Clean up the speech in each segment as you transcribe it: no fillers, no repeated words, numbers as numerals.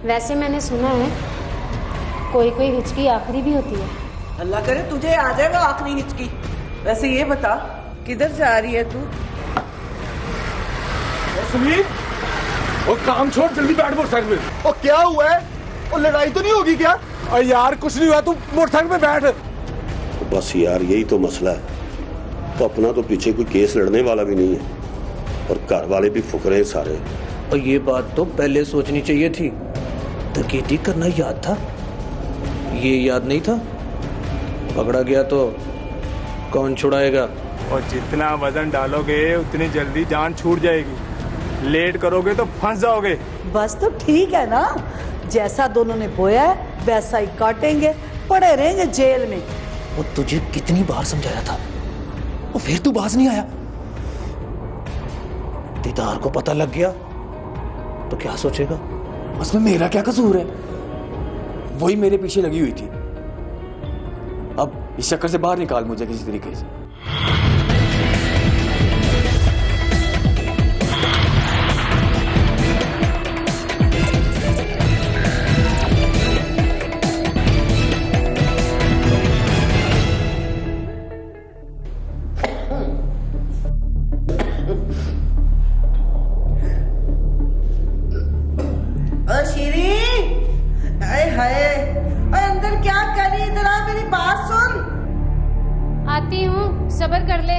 वैसे मैंने सुना है कोई कोई हिचकी आखिरी भी होती है। अल्लाह करे तुझे आ जाएगा आखिरी हिचकी। वैसे ये बता किधर जा रही है तू? सुनील, वो काम छोड़, जल्दी बैठ मोटरसाइकिल में। और क्या हुआ है? और लड़ाई तो नहीं होगी क्या? अरे यार कुछ नहीं हुआ, तू मोटरसाइकिल पे बैठ। बस यार यही तो मसला है। तो अपना तो पीछे कोई केस लड़ने वाला भी नहीं है और घर वाले भी फुकरे सारे। और ये बात तो पहले सोचनी चाहिए थी। डकैती करना याद था, ये याद नहीं था। पकड़ा गया तो कौन छुड़ाएगा? और जितना वजन डालोगे उतनी जल्दी जान छूट जाएगी। लेट करोगे तो फंस जाओगे। बस तो ठीक है ना, जैसा दोनों ने बोया है वैसा ही काटेंगे, पड़े रहेंगे जेल में। वो तुझे कितनी बार समझाया था, वो फिर तू बाज नहीं आया। दीदार को पता लग गया तो क्या सोचेगा? उसमें मेरा क्या कसूर है? वही मेरे पीछे लगी हुई थी। अब इस चक्कर से बाहर निकाल मुझे किसी तरीके से। अंदर क्या कर रही? इधर आ, मेरी बात सुन। आती हूँ, सब्र कर ले।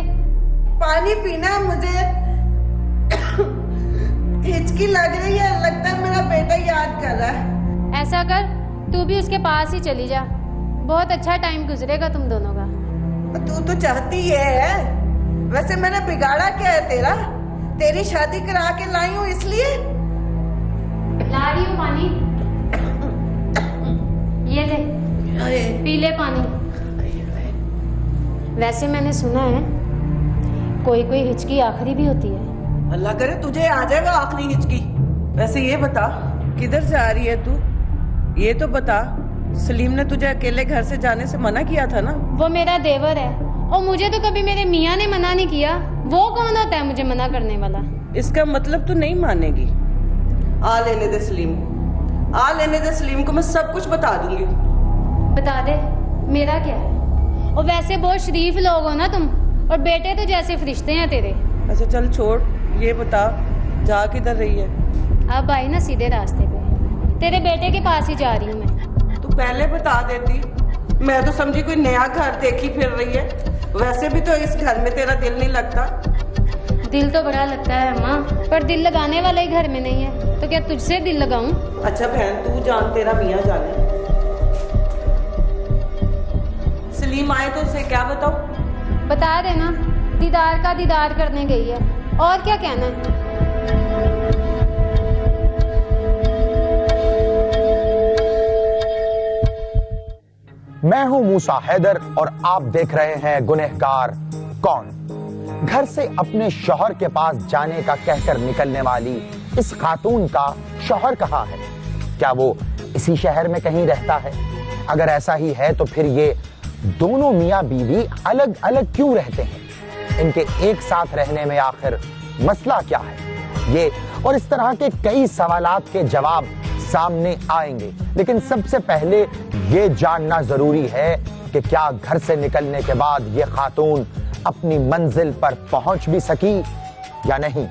पानी पीना है मुझे। हिचकी लग रही है, लगता है मेरा बेटा याद कर रहा है। ऐसा कर, तू भी उसके पास ही चली जा, बहुत अच्छा टाइम गुजरेगा तुम दोनों का। तू तो चाहती है। वैसे मैंने बिगाड़ा क्या है तेरा? तेरी शादी करा के लाई हूँ इसलिए। ला रही हूँ पानी, ये ले, पी ले पानी। वैसे मैंने सुना है कोई कोई हिचकी आखिरी भी होती है। अल्लाह करे तुझे आ जाएगा आखिरी हिचकी। वैसे ये बता किधर जा रही है तू? ये तो बता, सलीम ने तुझे अकेले घर से जाने से मना किया था ना? वो मेरा देवर है और मुझे तो कभी मेरे मियाँ ने मना नहीं किया। वो कौन होता है मुझे मना करने वाला? इसका मतलब तू नहीं मानेगी। आ लेने दे सलीम को, आ लेने दे सलीम को, मैं सब कुछ बता दूंगी। बता दे, मेरा क्या है? और वैसे बहुत शरीफ लोग हो ना तुम, और बेटे तो जैसे फरिश्ते हैं तेरे। अच्छा चल छोड़, ये बता जा किधर रही है? अब आई ना सीधे रास्ते पे, तेरे बेटे के पास ही जा रही हूँ मैं। तू पहले बता देती, मैं तो समझी कोई नया घर देखी फिर रही है। वैसे भी तो इस घर में तेरा दिल नहीं लगता। दिल तो बड़ा लगता है अम्मा, पर दिल लगाने वाला ही घर में नहीं है, तो क्या तुझसे दिल लगाऊं? अच्छा बहन तू जान, तेरा मियाँ जाने। सलीम आए तो उसे क्या बताओ? बता देना दीदार का दीदार करने गई है, और क्या कहना है? मैं हूं मूसा हैदर और आप देख रहे हैं गुनहगार कौन। घर से अपने शौहर के पास जाने का कहकर निकलने वाली इस खातून का शौहर कहाँ है? क्या वो इसी शहर में कहीं रहता है? अगर ऐसा ही है तो फिर ये दोनों मियाँ बीवी अलग अलग क्यों रहते हैं? इनके एक साथ रहने में आखिर मसला क्या है? ये और इस तरह के कई सवालात के जवाब सामने आएंगे, लेकिन सबसे पहले ये जानना जरूरी है कि क्या घर से निकलने के बाद ये खातून अपनी मंजिल पर पहुंच भी सकी या नहीं।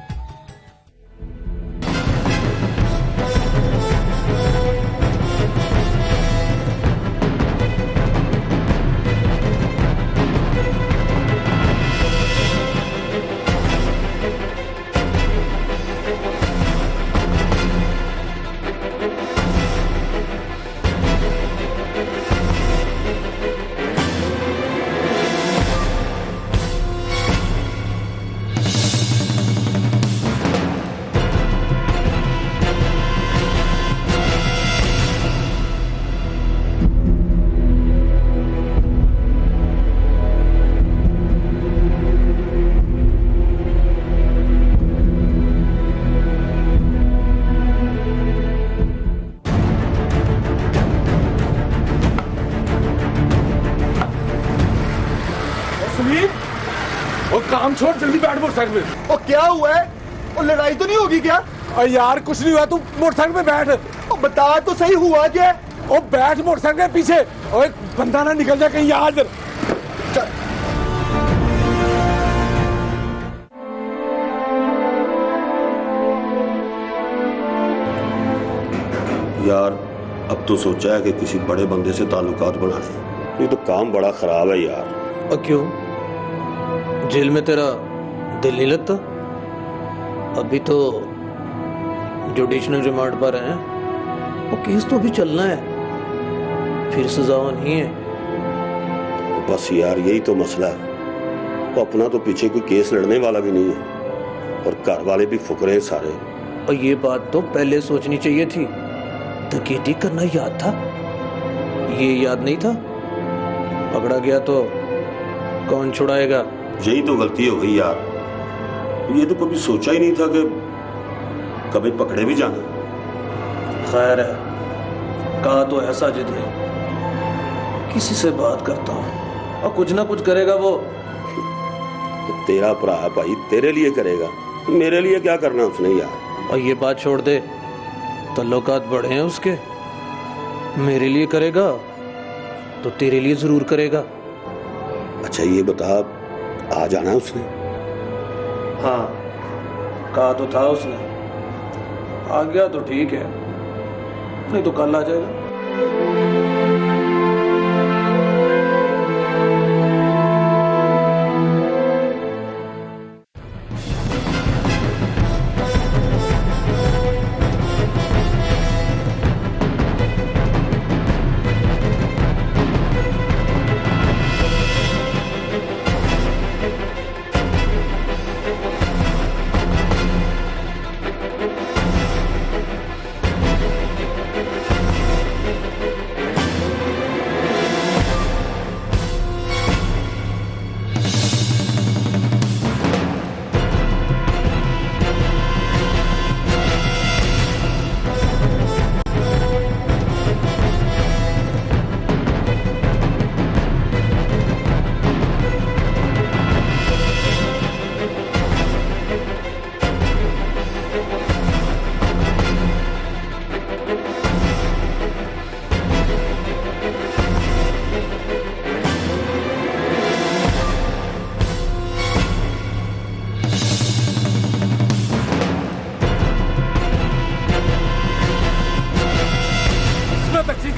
वो काम छोड़, जल्दी बैठ मोटरसाइकिल में। और क्या हुआ है? और लड़ाई तो नहीं होगी क्या? अरे यार कुछ नहीं हुआ, तू मोटरसाइकिल पे बैठ। अब बता तो सही हुआ क्या? ओ बैठ मोटरसाइकिल के पीछे। ओए बंदा ना निकल जाए कहीं यहाँ इधर। यार अब तो सोचा है कि किसी बड़े बंदे से ताल्लुकात बनाने। ये तो काम बड़ा खराब है यार। और क्यों? जेल में तेरा दिल नहीं लगता? अभी तो जुडिशनल रिमांड पर हैं, वो केस तो अभी चलना है, फिर सजा नहीं है। बस यार यही तो मसला है। वो अपना तो पीछे कोई केस लड़ने वाला भी नहीं है और घर वाले भी फुकरे हैं सारे। और ये बात तो पहले सोचनी चाहिए थी। डकैती करना याद था, ये याद नहीं था। पकड़ा गया तो कौन छुड़ाएगा? यही तो गलती हो गई यार। ये तो कभी सोचा ही नहीं था कि कभी पकड़े भी जाना। खैर है, कहा तो ऐसा जिद ने, किसी से बात करता हूँ और कुछ ना कुछ करेगा वो। तो तेरा भरा है भाई, तेरे लिए करेगा, मेरे लिए क्या करना उसने यार। और ये बात छोड़ दे, तल्लुकात बड़े हैं उसके। मेरे लिए करेगा तो तेरे लिए जरूर करेगा। अच्छा ये बता, आ जाना है उसने? हाँ, कहा तो था उसने। आ गया तो ठीक है, नहीं तो कल आ जाएगा।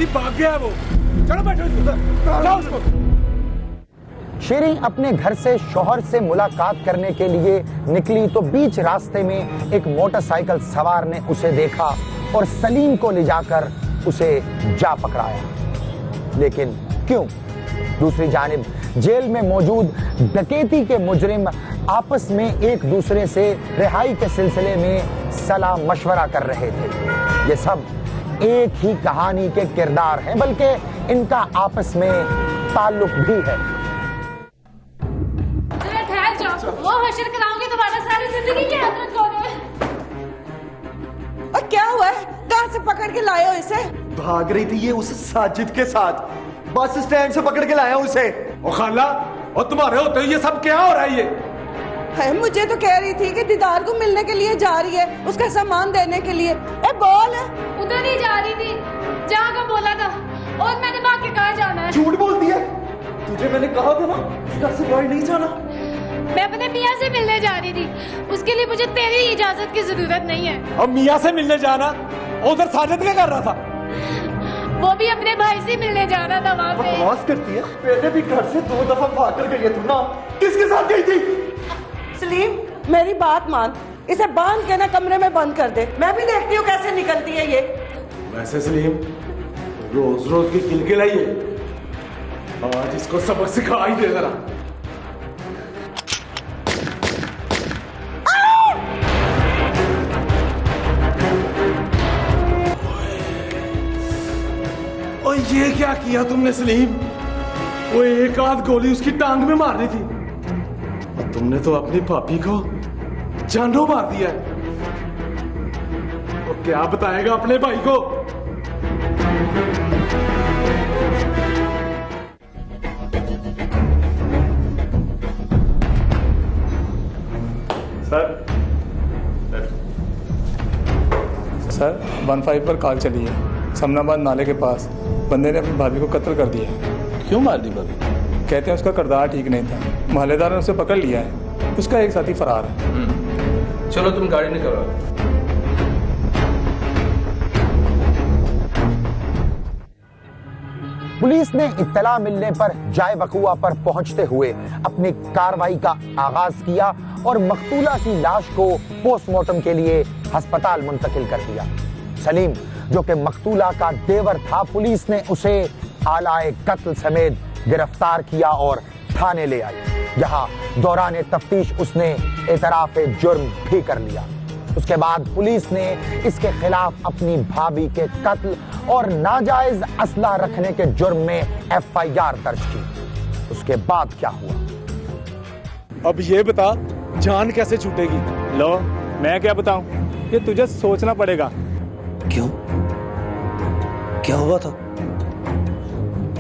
भाग गया है वो। चलो बैठो जाओ उसको। शेरी अपने घर से शौहर से मुलाकात करने के लिए निकली तो बीच रास्ते में एक मोटरसाइकिल सवार ने उसे देखा और सलीम को ले जाकर उसे जा पकड़ाया। लेकिन क्यों? दूसरी जानिब जेल में मौजूद डकैती के मुजरिम आपस में एक दूसरे से रिहाई के सिलसिले में सलाह मशवरा कर रहे थे। ये सब एक ही कहानी के किरदार हैं, बल्कि इनका आपस में ताल्लुक भी है। जरा ठहर जाओ, वो हशर कराओगे तुम्हारा सारी जिंदगी की हसरत खोगे। और क्या हुआ है? कहाँ से पकड़ के लाए हो इसे? भाग रही थी ये उस साजिद के साथ, बस स्टैंड से पकड़ के लाया उसे। ओ खाला, और तुम्हारे होते ये सब क्या हो रहा है? ये है, मुझे तो कह रही थी कि दीदार को मिलने के लिए जा रही है, उसका सामान देने के लिए। ए बोल। उधर ही जा रही थी जहाँ का बोला था, और मैंने भाग के कहाँ जाना है? झूठ बोलती है, तुझे मैंने कहा था ना घर से बाहर नहीं जाना। मैं अपने मियाँ से मिलने जा रही थी, उसके लिए मुझे तेरी इजाजत की जरूरत नहीं है। अब मियाँ से मिलने जाना, उधर साजिद क्या कर रहा था? वो भी अपने भाई से मिलने जा रहा था वहाँ पे। बकवास करती है, पहले भी घर से 2 दफा भाग कर गई है तुम ना। किसके साथ गई थी? सलीम मेरी बात मान, इसे बांध के ना कमरे में बंद कर दे। मैं भी देखती हूँ कैसे निकलती है ये। वैसे सलीम रोज रोज की किलकिलाई है, आज इसको सबक सिखा ही दे जरा। और ये क्या किया तुमने सलीम? वो एक आध गोली उसकी टांग में मारनी थी, और तुमने तो अपनी भाभी को जानों मार दिया है। वो क्या बताएगा अपने भाई को? सर सर 15 पर कॉल चली है, समनाबाद नाले के पास बंदे ने अपनी भाभी को कत्ल कर दिया है। क्यों मार दी भाभी? कहते हैं उसका किरदार ठीक नहीं था, मोहल्लेदार ने उसे पकड़ लिया है, उसका एक साथी फरार है। चलो तुम गाड़ी निकलो। पुलिस ने इत्तला मिलने पर जाए वकुआ पर पहुंचते हुए अपनी कार्रवाई का आगाज किया और मकतूला की लाश को पोस्टमार्टम के लिए अस्पताल मुंतकिल कर दिया। सलीम, जो कि मकतूला का देवर था, पुलिस ने उसे आलाए कत्ल समेत गिरफ्तार किया और थाने ले आई, जहां दौरान तफ्तीश उसने एतराफ जुर्म भी कर लिया। उसके बाद पुलिस ने इसके खिलाफ अपनी भाभी के कत्ल और नाजायज असला रखने के जुर्म में FIR दर्ज की। उसके बाद क्या हुआ? अब ये बता, जान कैसे छूटेगी? लो, मैं क्या बताऊं, ये तुझे सोचना पड़ेगा। क्यों? क्या हुआ था?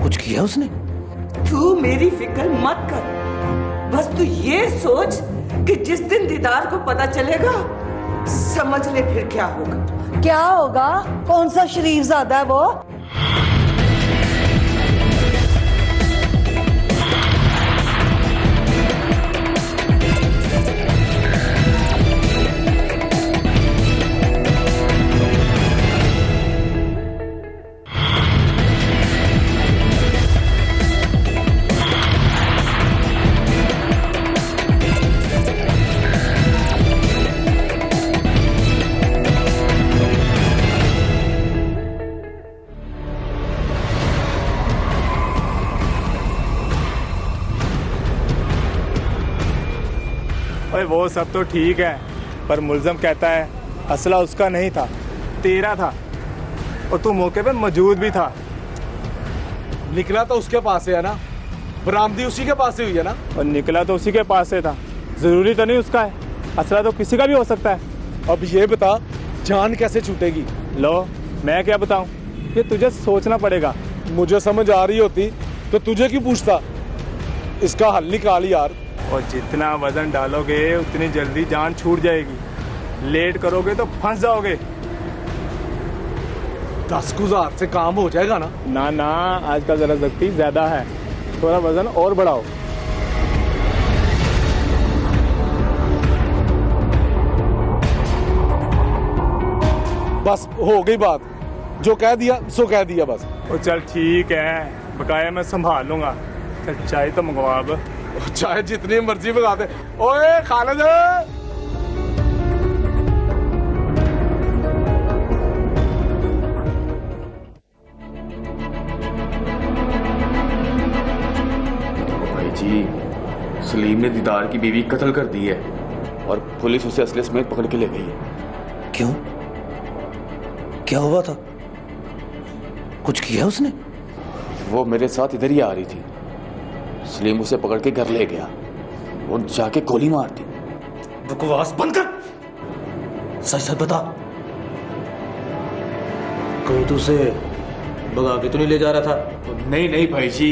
कुछ किया उसने? तू मेरी फिक्र मत कर, बस तू ये सोच कि जिस दिन दीदार को पता चलेगा समझ ले फिर क्या होगा। क्या होगा? कौन सा शरीफ ज़ादा है वो? ओए वो सब तो ठीक है, पर मुल्ज़म कहता है असला उसका नहीं था, तेरा था, और तू मौके पे मौजूद भी था। निकला तो उसके पास से है ना, बरामदी उसी के पास से हुई है ना। और निकला तो उसी के पास से था, जरूरी तो नहीं उसका है, असला तो किसी का भी हो सकता है। अब ये बता, जान कैसे छूटेगी? लो, मैं क्या बताऊं, ये तुझे सोचना पड़ेगा। मुझे समझ आ रही होती तो तुझे क्यों पूछता? इसका हल निकाल यार। और जितना वजन डालोगे उतनी जल्दी जान छूट जाएगी, लेट करोगे तो फंस जाओगे। 10,000 से काम हो जाएगा ना? ना ना, आजकल जरा सख्ती ज्यादा है, थोड़ा वजन और बढ़ाओ। बस हो गई बात, जो कह दिया सो कह दिया बस। और चल ठीक है, बकाया मैं संभाल लूंगा। चल चाय तो मंगवा अब। चाहे जितनी मर्जी बता दे। ओए खालिद, भाई जी, सलीम ने दीदार की बीवी कत्ल कर दी है और पुलिस उसे असले समेत पकड़ के ले गई है। क्यों? क्या हुआ था? कुछ किया उसने? वो मेरे साथ इधर ही आ रही थी, सलीम उसे पकड़ के घर ले गया और जाके गोली मार दी। बकवास बंद कर, सच सच बता। कहीं तू उसे भगा के तो नहीं ले जा रहा था? नहीं नहीं भाई जी,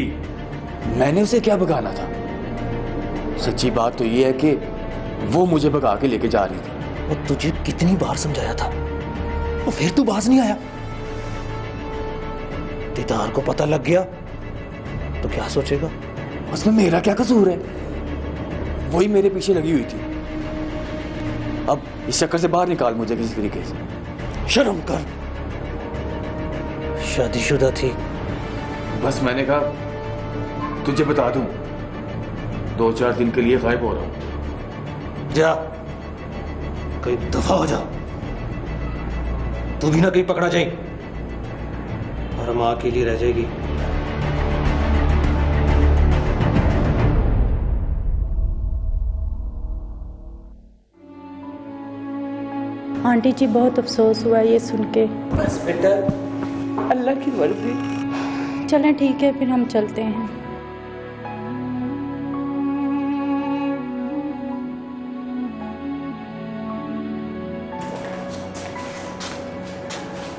मैंने उसे क्या भगाना था। सच्ची बात तो ये है कि वो मुझे भगा के लेके जा रही थी। और तुझे कितनी बार समझाया था, और फिर तू बाज नहीं आया। दीदार को पता लग गया तो क्या सोचेगा? उसमें मेरा क्या कसूर है? वही मेरे पीछे लगी हुई थी। अब इस चक्कर से बाहर निकाल मुझे किसी तरीके से। शर्म कर, शादीशुदा थी। बस मैंने कहा तुझे बता दूं, 2-4 दिन के लिए गायब हो रहा हूं। जा, कहीं दफा हो जा, तू भी ना कहीं पकड़ा जाए और मां के लिए रह जाएगी। आंटी जी, बहुत अफसोस हुआ ये सुन के। बस बेटा, अल्लाह की मर्जी। चलें ठीक है, फिर हम चलते हैं।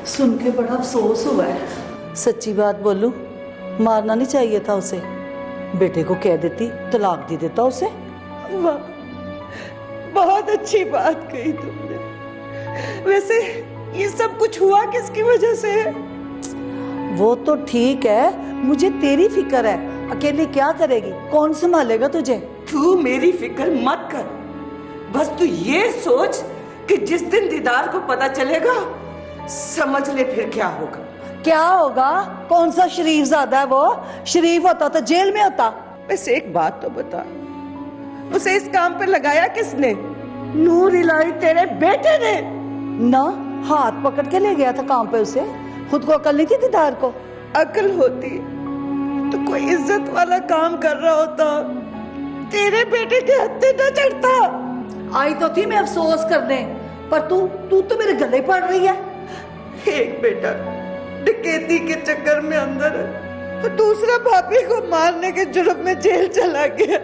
सुन के बड़ा अफसोस हुआ है। सच्ची बात बोलूं, मारना नहीं चाहिए था उसे। बेटे को कह देती, तलाक दे देता उसे। वाह, बहुत अच्छी बात कही तुमने। वैसे ये सब कुछ हुआ किसकी वजह से? वो तो ठीक है, मुझे तेरी फिक्र है। अकेली क्या करेगी, कौन संभालेगा तुझे? तू मेरी फिक्र मत कर, बस तू ये सोच कि जिस दिन दीदार को पता चलेगा समझ ले फिर क्या होगा। क्या होगा? कौन सा शरीफ ज्यादा है वो? शरीफ होता तो जेल में होता। वैसे एक बात तो बता, उसे इस काम पे लगाया किसने? नूर इलाही तेरे बेटे ने ना, हाथ पकड़ के ले गया था काम पे उसे। खुद को अकल नहीं थी दीदार को? अकल होती तो कोई इज्जत वाला काम कर रहा होता, तेरे बेटे के हत्थे न चढ़ता। आई तो थी मैं अफसोस करने, पर तू तो मेरे गले पड़ रही है। एक बेटा डकैती के चक्कर में अंदर है, तो दूसरा भाभी को मारने के जुर्म में जेल चला गया।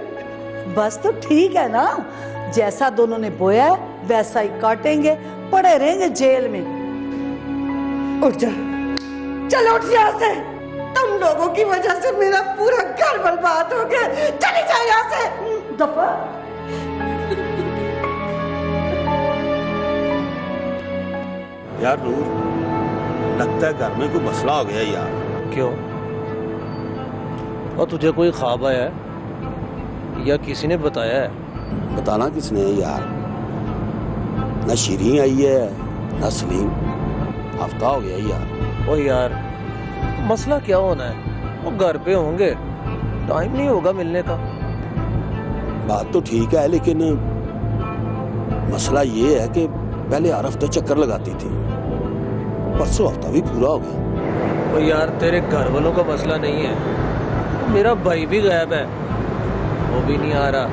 बस तो ठीक है ना, जैसा दोनों ने बोया है वैसा ही काटेंगे, पड़े रहेंगे जेल में। उठ जा, चलो उठ यहाँ से। तुम लोगों की वजह से मेरा पूरा घर बर्बाद हो गया। चले जाओ यहाँ से। दफा यार नूर, लगता है घर में कोई मसला हो गया यार। क्यों? और तुझे कोई ख्वाब आया है या किसी ने बताया है? बताना किसने है यार? ना शीरीन आई है ना सलीम। हफ्ता हो गया यार। ओ यार, मसला क्या होना है, वो घर पे होंगे, टाइम नहीं होगा मिलने का। बात तो ठीक है, लेकिन मसला ये है कि पहले हर हफ्ते चक्कर लगाती थी, परसों हफ्ता भी पूरा हो गया। ओ यार, तेरे घर वालों का मसला नहीं है, मेरा भाई भी गायब है, वो भी नहीं आ रहा।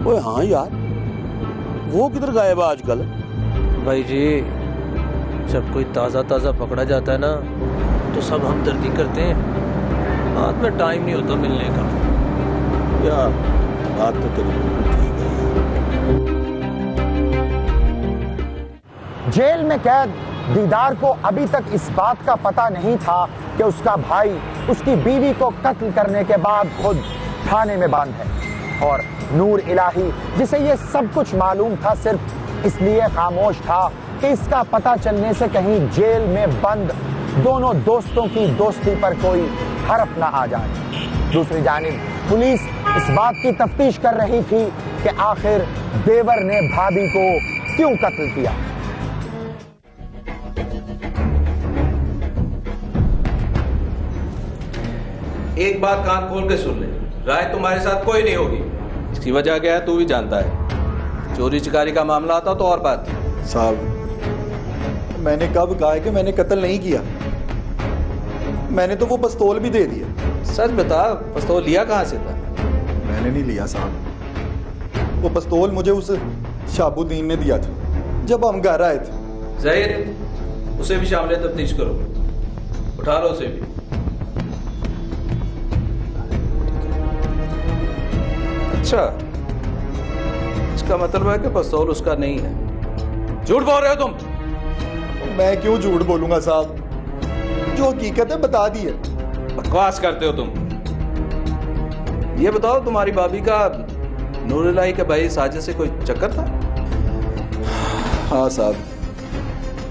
ओए हाँ यार, वो किधर गायब है आजकल? भाई जी, जब कोई ताज़ा ताज़ा पकड़ा जाता है ना, तो सब हमदर्दी करते हैं, हाथ में टाइम नहीं होता मिलने का। यार बात तो तेरी ठीक है। जेल में कैद दीदार को अभी तक इस बात का पता नहीं था कि उसका भाई उसकी बीवी को कत्ल करने के बाद खुद थाने में बंद है, और नूर इलाही जिसे ये सब कुछ मालूम था सिर्फ इसलिए खामोश था कि इसका पता चलने से कहीं जेल में बंद दोनों दोस्तों की दोस्ती पर कोई हरफ ना आ जाए। दूसरी जानिब पुलिस इस बात की तफ्तीश कर रही थी कि आखिर देवर ने भाभी को क्यों कत्ल किया। एक बात कान खोल के सुन ले, राय तुम्हारे साथ कोई नहीं होगी। इसकी वजह क्या है तू भी जानता है। चोरी चिकारी का मामला आता तो और बात थी। साहब, मैंने कब कहा है कि मैंने कत्ल नहीं किया? मैंने तो वो पिस्तौल भी दे दिया। सच बता, पिस्तौल लिया कहाँ से था? मैंने नहीं लिया साहब, वो पिस्तौल मुझे उस शाबुद्दीन ने दिया था जब हम घर आए थे। ज़हीर, उसे भी शामिल तफ्तीश करो, उठा लो उसे भी। अच्छा, इसका मतलब है कि पिस्तौल उसका नहीं है। झूठ बोल रहे हो तुम? मैं क्यों झूठ बोलूंगा साहब, जो हकीकत है बता दी है। बकवास करते हो तुम। ये बताओ, तुम्हारी भाभी का नूर इलाही के भाई साजिद से कोई चक्कर था? हाँ साहब,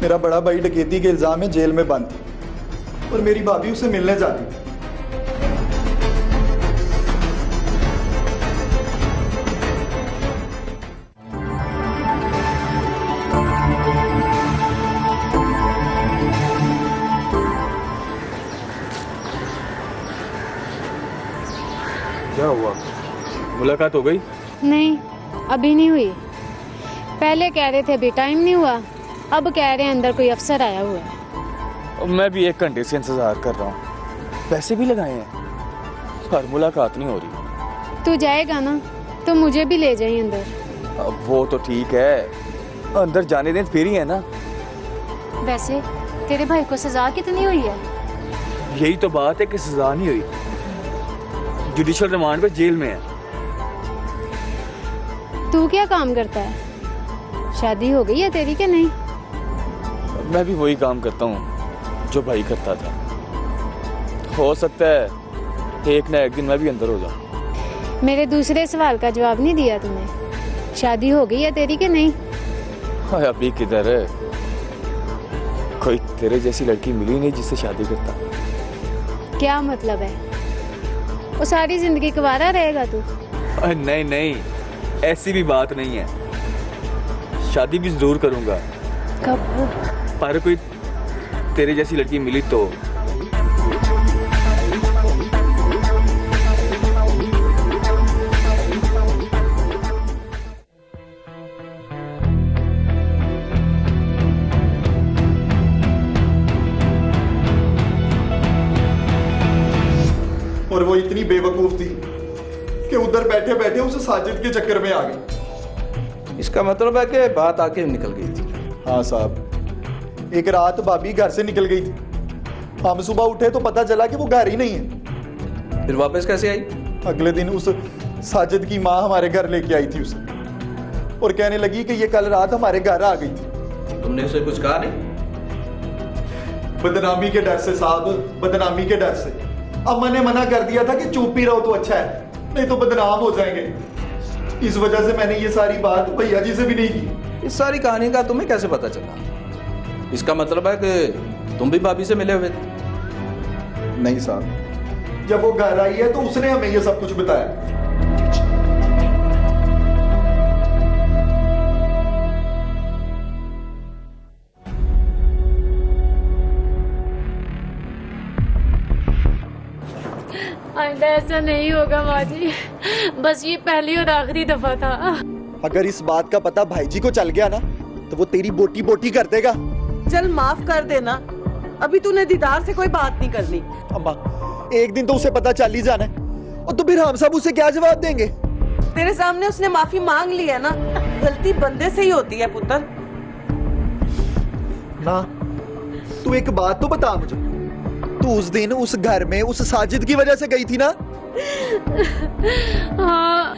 मेरा बड़ा भाई डकैती के इल्जाम में जेल में बंद था और मेरी भाभी उसे मिलने जाती थी। क्या हुआ, मुलाकात हो गई? नहीं, अभी नहीं हुई। पहले कह रहे थे अभी टाइम नहीं हुआ, अब कह रहे हैं अंदर कोई अफसर आया हुआ है। मैं भी 1 घंटे से इंतजार कर रहा हूँ, पैसे भी लगाए हैं पर मुलाकात नहीं हो रही। तू जाएगा ना तो मुझे भी ले जाइए अंदर। अब वो तो ठीक है, अंदर जाने दें फिर ही है ना। वैसे तेरे भाई को सजा कितनी हुई है? यही तो बात है कि सजा नहीं हुई, जुडिशल रिमांड पे जेल में है। तू क्या काम करता है? शादी हो गई है तेरी के नहीं? मैं भी वही काम करता हूँ जो भाई करता था। हो सकता है एक ना एक दिन मैं भी अंदर हो जाऊँ। मेरे दूसरे सवाल का जवाब नहीं दिया तूने। शादी हो गई है तेरी के नहीं? अभी किधर है, कोई तेरे जैसी लड़की मिली नहीं जिससे शादी करता। क्या मतलब है? वो सारी जिंदगी कुंवारा रहेगा तू? नहीं नहीं, ऐसी भी बात नहीं है, शादी भी जरूर करूंगा। कब? पर कोई तेरे जैसी लड़की मिली तो। और वो इतनी बेवकूफ थी कि उधर बैठे बैठे उसे साजिद के चक्कर में आ गई। इसका मतलब है कि बात आके निकल गई थी। हाँ साहब, एक रात भाभी घर से निकल गई थी। हम सुबह उठे तो पता चला कि वो घर ही नहीं है। फिर वापस कैसे आई? अगले दिन उस साजिद की माँ हमारे घर लेके आई थी उसे, और कहने लगी कि ये कल रात हमारे घर आ गई थी। तुमने उसे कुछ कहा नहीं? बदनामी के डर से साहब, बदनामी के डर से। अम्मा ने मना कर दिया था कि चुप ही रहो तो अच्छा है, नहीं तो बदनाम हो जाएंगे। इस वजह से मैंने ये सारी बात भैया जी से भी नहीं की। इस सारी कहानी का तुम्हें कैसे पता चला? इसका मतलब है कि तुम भी भाभी से मिले हुए थे? नहीं साहब, जब वो घर आई है तो उसने हमें ये सब कुछ बताया। आइंदा ऐसा नहीं होगा माँ जी, बस ये पहली और आखिरी दफा था। अगर इस बात का पता भाई जी को चल गया ना तो वो तेरी बोटी बोटी कर देगा। चल माफ कर देना, अभी तूने दीदार से कोई बात नहीं करनी। अम्मा, एक दिन तो उसे पता चल ही जाना है, और तो फिर हम सब उसे क्या जवाब देंगे? तेरे सामने उसने माफी मांग ली है ना, गलती बंदे से ही होती है पुत्र। ना, तू एक बात तो बता मुझे, तू उस दिन उस घर में उस साजिद की वजह से गई थी ना? हाँ,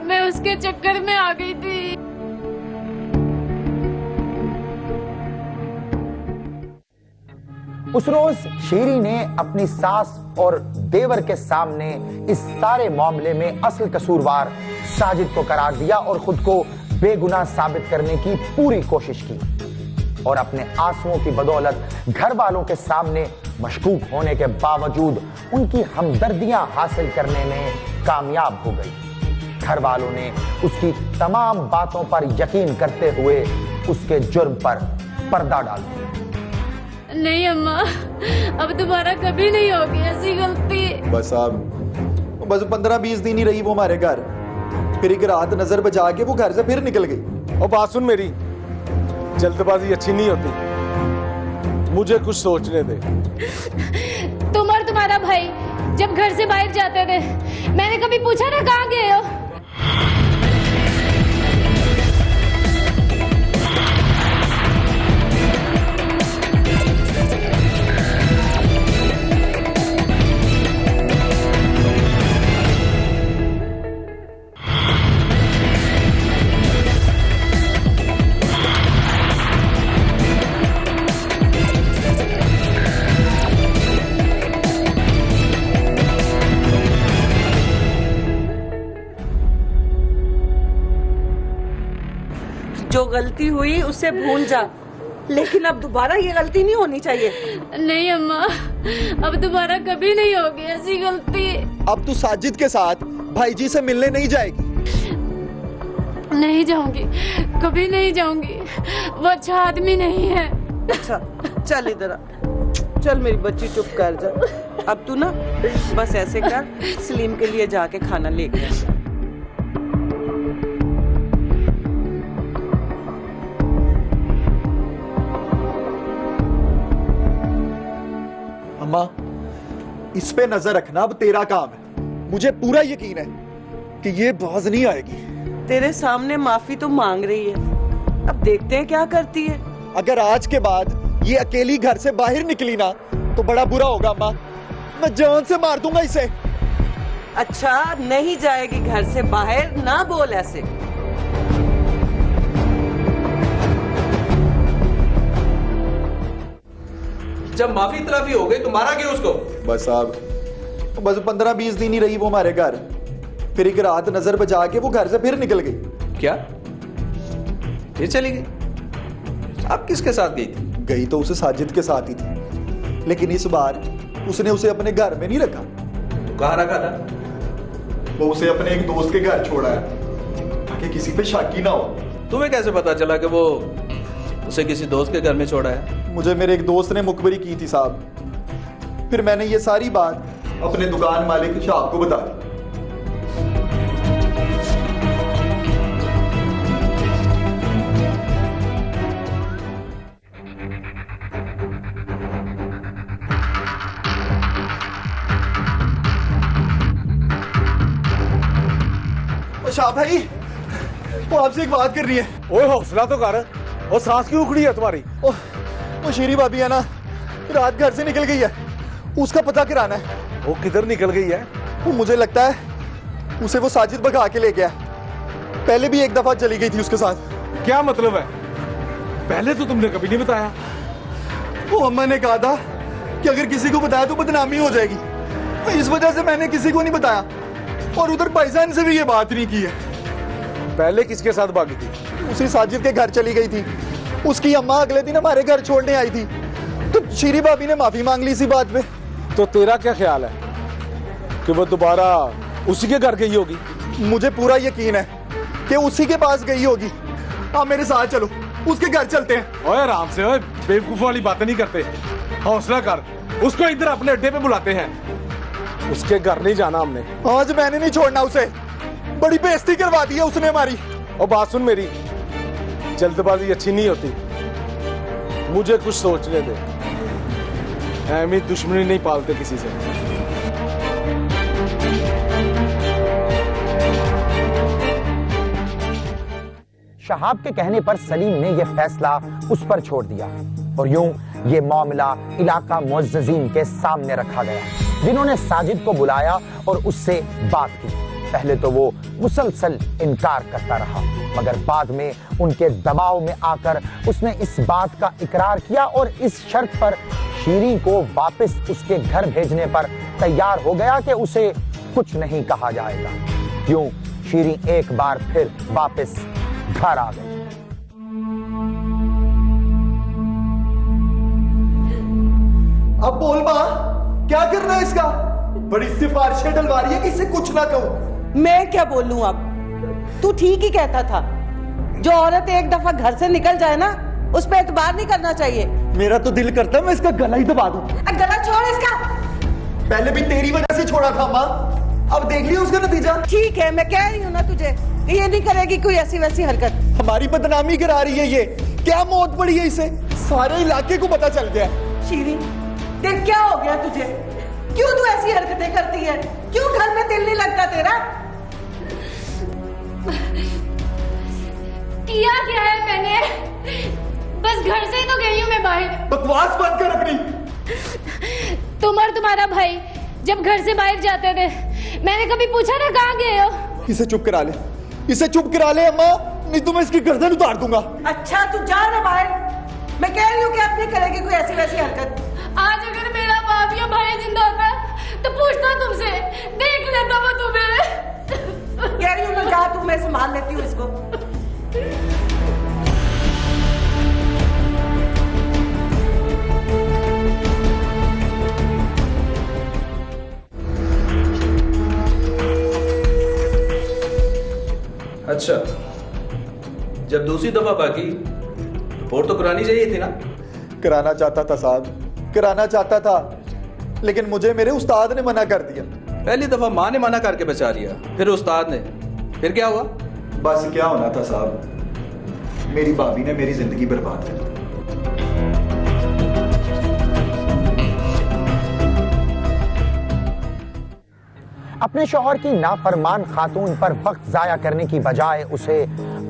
मैं उसके चक्कर में आ गई थी। उस रोज शेरी ने अपनी सास और देवर के सामने इस सारे मामले में असल कसूरवार साजिद को करार दिया और खुद को बेगुनाह साबित करने की पूरी कोशिश की, और अपने आंसुओं की बदौलत घर वालों के सामने मशकूक होने के बावजूद उनकी हमदर्दियां हासिल करने में कामयाब हो गई। घर वालों ने उसकी तमाम बातों पर यकीन करते हुए उसके जुर्म पर पर्दा डाल दिया। नहीं अम्मा, अब दोबारा कभी नहीं होगी ऐसी गलती। बस अब बस 15-20 दिन ही रही वो हमारे घर, फिर एक रात नजर बचा के वो घर से फिर निकल गई। और बात सुन मेरी, जल्दबाजी अच्छी नहीं होती, मुझे कुछ सोचने दे। तुम और तुम्हारा भाई जब घर से बाहर जाते थे, मैंने कभी पूछा ना कहाँ गए हो? जो गलती हुई उसे भूल जा, लेकिन अब दोबारा ये गलती नहीं होनी चाहिए। नहीं अम्मा, अब दोबारा कभी नहीं होगी ऐसी गलती। अब तू साजिद के साथ भाई जी से मिलने नहीं जाएगी? नहीं जाऊंगी, कभी नहीं जाऊंगी, वो अच्छा आदमी नहीं है। अच्छा चल इधर आ, चल मेरी बच्ची चुप कर जा। अब तू ना बस ऐसे कर, सलीम के लिए जाके खाना लेके आ। अम्मा, इस पे नजर रखना अब तेरा काम है। मुझे पूरा यकीन है कि ये बाज नहीं आएगी। तेरे सामने माफी तो मांग रही है, अब देखते हैं क्या करती है। अगर आज के बाद ये अकेली घर से बाहर निकली ना तो बड़ा बुरा होगा अम्मा, मैं जान से मार दूंगा इसे। अच्छा, नहीं जाएगी घर से बाहर, ना बोल ऐसे। जब माफी तलाफी हो गई तो मारा क्यों उसको? बस साहब, बस 15-20 दिन ही रही वो हमारे घर, फिर एक रात नजर बचा के वो घर से फिर निकल गई। क्या? फिर चली गई? आप किसके साथ गई थी? गई तो उसे साजिद के साथ ही थी, लेकिन इस बार उसने उसे अपने घर में नहीं रखा। तो कहाँ रखा था? वो उसे अपने एक दोस्त के घर छोड़ा है ताकि किसी पे शक ही ना हो। तुम्हें कैसे पता चला कि वो उसे किसी दोस्त के घर में छोड़ा है? मुझे मेरे एक दोस्त ने मुखबरी की थी साहब, फिर मैंने ये सारी बात अपने दुकान मालिक शाह को बता दी। शाह भाई, वो आपसे एक बात कर रही है। ओए हौसला तो कर, और सांस क्यों उखड़ी है तुम्हारी? वो शीरी भाभी है ना, रात घर से निकल गई है, उसका पता कराना है। वो किधर निकल गई है? वो मुझे लगता है उसे वो साजिद भगा के ले गया। पहले भी एक दफा चली गई थी उसके साथ। क्या मतलब है? पहले तो तुमने कभी नहीं बताया। वो अम्मा ने कहा था कि अगर किसी को बताया तो बदनामी हो जाएगी, इस वजह से मैंने किसी को नहीं बताया, और उधर भाईजान से भी ये बात नहीं की है। पहले किसके साथ भागी थी? उसी साजिद के घर चली गई थी। उसकी अम्मा अगले दिन हमारे घर छोड़ने आई थी, तो शीरी भाभी ने माफी मांग ली इसी बात पे। तो तेरा क्या ख्याल है कि वो दोबारा उसी के घर गई होगी? मुझे पूरा यकीन है कि उसी के पास गई होगी। आप मेरे साथ चलो, उसके घर चलते हैं। ओए आराम से, ओए बेवकूफ वाली बातें नहीं करते, हौसला कर। उसको इधर अपने अड्डे पे बुलाते हैं, उसके घर नहीं जाना हमने। आज मैंने नहीं छोड़ना उसे, बड़ी बेइज्जती करवा दी है उसने हमारी। और बात सुन मेरी, जल्दबाजी अच्छी नहीं होती, मुझे कुछ सोचने दे। ऐमी दुश्मनी नहीं पालते किसी से। शहाब के कहने पर सलीम ने यह फैसला उस पर छोड़ दिया और यूं ये मामला इलाका मुअज्जिज़ीन के सामने रखा गया, जिन्होंने साजिद को बुलाया और उससे बात की। पहले तो वो मुसलसल इनकार करता रहा, मगर बाद में उनके दबाव में आकर उसने इस बात का इकरार किया और इस शर्त पर शीरी को वापस उसके घर भेजने पर तैयार हो गया कि उसे कुछ नहीं कहा जाएगा। यूं शीरी एक बार फिर वापस घर आ गई। अब बोल मां, क्या करना है इसका? बड़ी सिफारिशें डलवा रही है कि इसे कुछ ना कहूं। मैं क्या बोलूं अब? तू ठीक ही कहता था, जो औरत एक दफा घर से निकल जाए ना, उस पर एतबार नहीं करना चाहिए। मेरा तो दिल करता है मैं इसका गला ही दबा दूं। गला छोड़ इसका। पहले भी तेरी वजह से छोड़ा था मां, अब देख लिया उसका नतीजा। ठीक है, मैं कह रही हूँ ना तुझे, ये नहीं करेगी कोई ऐसी वैसी हरकत। हमारी बदनामी करा रही है ये। क्या मौत पड़ी है इसे? सारे इलाके को पता चल गया। शीरी, देख क्या हो गया तुझे? क्यों तू ऐसी हरकतें करती है? क्यों घर में दिल नहीं लगता तेरा? किया क्या है मैंने? बस घर से ही तो गई हूँ मैं बाहर। बकवास बंद कर अपनी। तुम और तुम्हारा भाई जब घर से बाहर जाते थे, मैंने कभी पूछा ना कहाँ गए हो? इसे चुप करा ले, इसे चुप करा ले अम्मा, नहीं तो मैं इसकी गर्दन उतार दूंगा। अच्छा तू जा ना बाहर, मैं कह रही हूँ कि अब नहीं करेगी कोई ऐसी वैसी हरकत। आज अगर मेरा बाप या भाई जिंदा होता तो पूछता तुमसे, देख लेता वो तुम्हें। कह रही हूँ ना, जा तू, मैं संभाल लेती हूँ इसको। अच्छा, जब दूसरी दफा बाकी रिपोर्ट तो करानी चाहिए थी ना? कराना चाहता था साहब, कराना चाहता था, लेकिन मुझे मेरे उस्ताद ने मना कर दिया। पहली दफा माँ ने मना करके बचा लिया, फिर उस्ताद ने, फिर क्या हुआ? बस क्या होना था साहब, मेरी भाभी ने मेरी जिंदगी बर्बाद कर दी। अपने शौहर की नाफरमान खातून पर वक्त जाया करने की बजाय उसे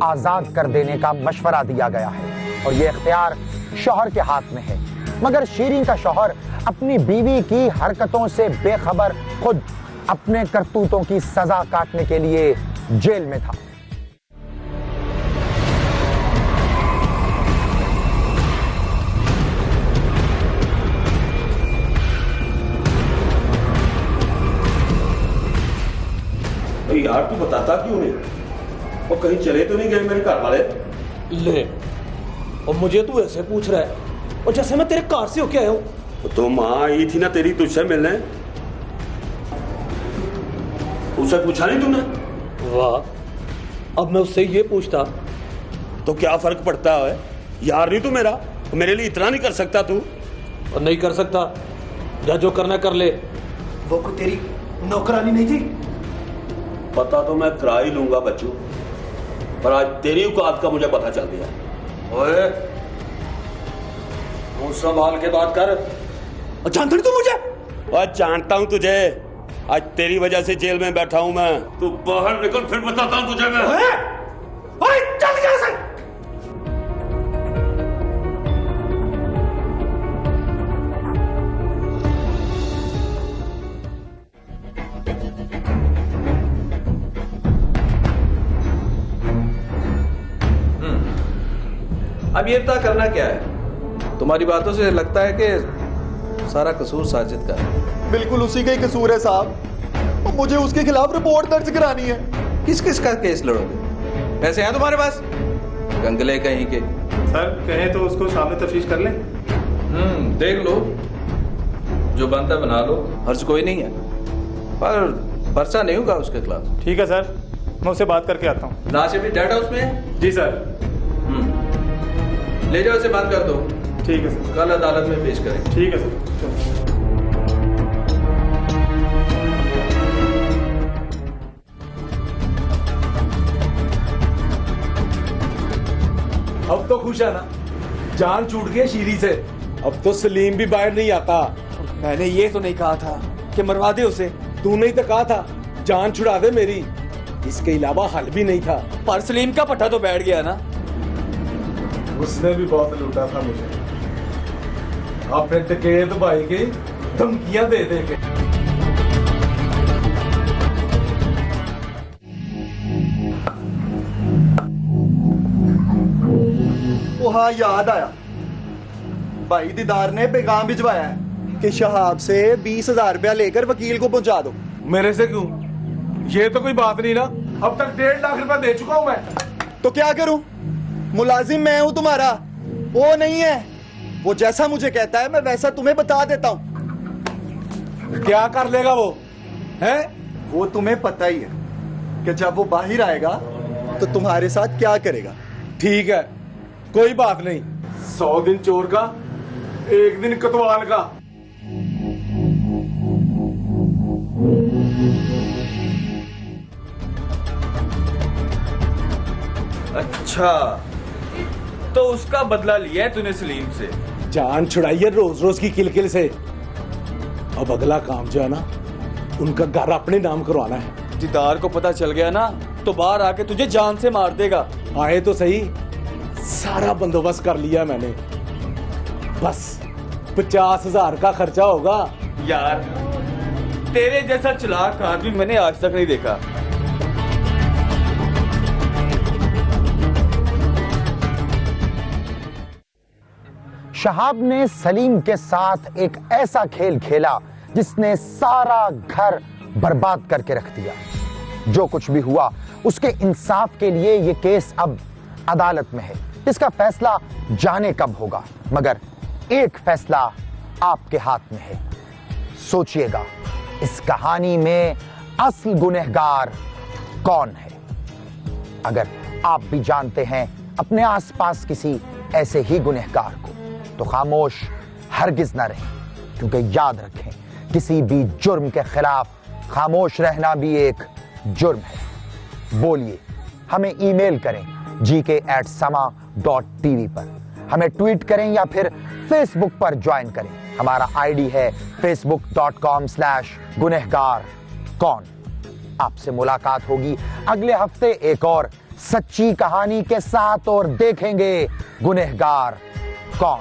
आजाद कर देने का मशवरा दिया गया है और ये इख्तियार शौहर के हाथ में है, मगर शीरीन का शौहर अपनी बीवी की हरकतों से बेखबर खुद अपने करतूतों की सजा काटने के लिए जेल में था। यार तू बताता क्यों नहीं? और कहीं चले तो नहीं गए मेरे घर वाले? ले, और मुझे तू ऐसे पूछ रहा है? और जैसे मैं तेरे कार से होके आया हूँ। तो माँ आई थी ना तेरी तुझसे मिलने, उसे पूछा नहीं तूने? वाह, अब मैं उससे ये पूछता तो क्या फर्क पड़ता है यार, नहीं तू मेरे लिए इतना नहीं कर सकता तू? और नहीं कर सकता, जा जो करना कर ले। वो कोई तेरी नौकरानी नहीं थी? पता तो मैं करा ही लूंगा बच्चू, पर आज तेरी औकात का मुझे पता चल गया। ओए मुंह संभाल के बात कर। जानता नहीं तू मुझे? और जानता हूं तुझे, आज तेरी वजह से जेल में बैठा हूं मैं। तू बाहर निकल, फिर बताता हूं तुझे मैं। ओए चल यहाँ से। अब ये पता करना क्या है? तुम्हारी बातों से लगता है कि सारा कसूर साजिद का है। बिल्कुल उसी का ही कसूर है साहब, और मुझे उसके खिलाफ रिपोर्ट दर्ज करानी है। किस किस का केस लड़ोगे? पैसे हैं तुम्हारे पास? गंगले कहीं के। सर कहें तो उसको सामने तफ्तीश कर लें। देख लो, जो बनता बना लो, हर्ज कोई नहीं है, पर पर्चा नहीं होगा उसके खिलाफ। ठीक है सर, मैं उससे बात करके आता हूँ। लाश अभी डेड हाउस में है? जी सर। ले जाओ, इसे बंद कर दो। ठीक है सर। कल अदालत में पेश करें। ठीक है सर, चलो। अब तो खुश है ना, जान छूट गई शीरी से। अब तो सलीम भी बाहर नहीं आता। मैंने ये तो नहीं कहा था कि मरवा दे उसे। तूने ही तो कहा था जान छुड़ा दे मेरी, इसके अलावा हल भी नहीं था। पर सलीम का पट्टा तो बैठ गया ना। उसने भी बहुत लूटा था मुझे, अपने टकेत भाई की धमकियां दे दे के। वो हाँ, याद आया, भाई दीदार ने पैगाम भिजवाया है कि शहाब से 20,000 रुपया लेकर वकील को पहुंचा दो। मेरे से क्यों? ये तो कोई बात नहीं ना, अब तक 1.5 लाख रुपया दे चुका हूं मैं। तो क्या करूं? मुलाजिम मैं हूं तुम्हारा, वो नहीं है। वो जैसा मुझे कहता है मैं वैसा तुम्हें बता देता हूं। क्या कर लेगा वो है? वो तुम्हें पता ही है कि जब वो बाहर आएगा तो तुम्हारे साथ क्या करेगा। ठीक है, कोई बात नहीं। 100 दिन चोर का, 1 दिन कतवाल का। अच्छा, तो उसका बदला लिया है तूने सलीम से? जान छुड़ाई है रोज रोज की किलकिल से। अब अगला काम जो है ना, उनका घर अपने नाम करवाना है। दीदार को पता चल गया ना तो बाहर आके तुझे जान से मार देगा। आए तो सही, सारा बंदोबस्त कर लिया मैंने। बस 50,000 का खर्चा होगा। यार, तेरे जैसा चालाक आदमी मैंने आज तक नहीं देखा। शहाब ने सलीम के साथ एक ऐसा खेल खेला जिसने सारा घर बर्बाद करके रख दिया। जो कुछ भी हुआ उसके इंसाफ के लिए ये केस अब अदालत में है। इसका फैसला जाने कब होगा, मगर एक फैसला आपके हाथ में है। सोचिएगा, इस कहानी में असल गुनहगार कौन है? अगर आप भी जानते हैं अपने आसपास किसी ऐसे ही गुनहगार को, तो खामोश हरगिज ना रहें, क्योंकि याद रखें, किसी भी जुर्म के खिलाफ खामोश रहना भी एक जुर्म है। बोलिए, हमें ईमेल करें gk@sama.tv पर, हमें ट्वीट करें या फिर फेसबुक पर ज्वाइन करें। हमारा आईडी है facebook.com/गुनहगार कौन। आपसे मुलाकात होगी अगले हफ्ते एक और सच्ची कहानी के साथ, और देखेंगे गुनहगार कौन।